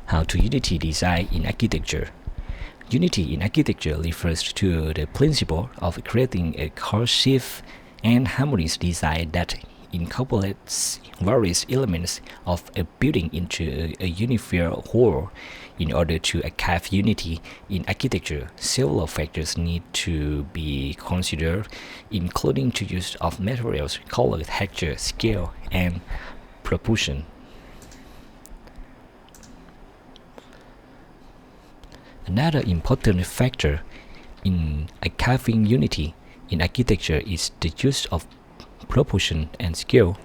How to unity design in architecture. Unity in architecture refers to the principle of creating a cohesive and harmonious design that incorporates various elements of a building into a unified whole. In order to achieve unity in architecture, several factors need to be considered, including the use of materials, color, texture, scale, and proportion. Another important factor in achieving unity in architecture is the use of proportion and scale.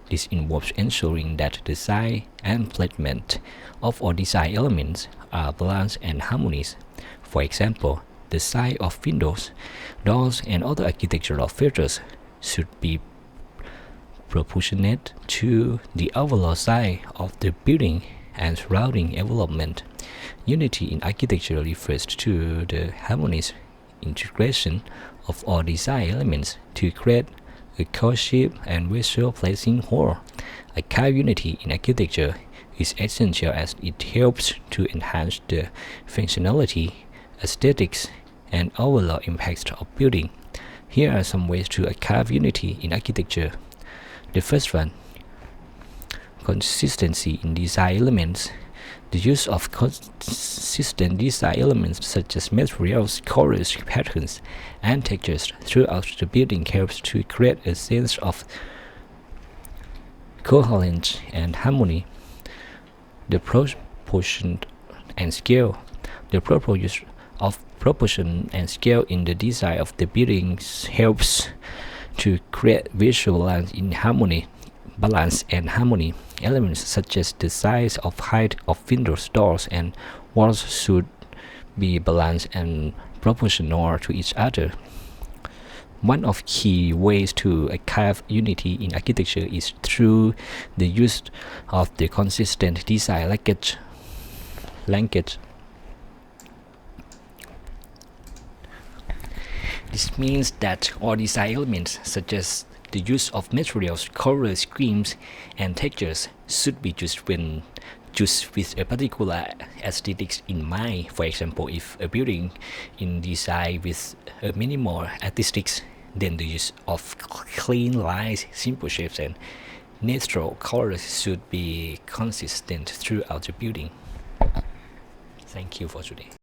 This involves ensuring that the size and placement of all design elements are balanced and harmonious. For example, the size of windows, doors, and other architectural features should be proportionate to the overall size of the building and surrounding environment. Unity in architecture refers to the harmonious integration of all design elements to create a cohesive and visual pleasing whole. Achieving unity in architecture is essential as it helps to enhance the functionality, aesthetics, and overall impact of building. Here are some ways to achieve unity in architecture. The first one, consistency in design elements. The use of consistent design elements such as materials, colors, patterns, and textures throughout the building helps to create a sense of coherence and harmony. The proportion and scale. The proper use of proportion and scale in the design of the buildings helps to create visual balance and harmony. Elements such as the size of height of windows, doors, and walls should be balanced and proportional to each other. One of key ways to achieve unity in architecture is through the use of the consistent design language. This means that all design elements such as the use of materials, colors, schemes, and textures should be used with a particular aesthetics in mind. For example, if a building is designed with a minimal aesthetics, then the use of clean lines, simple shapes, and natural colors should be consistent throughout the building. Thank you for today.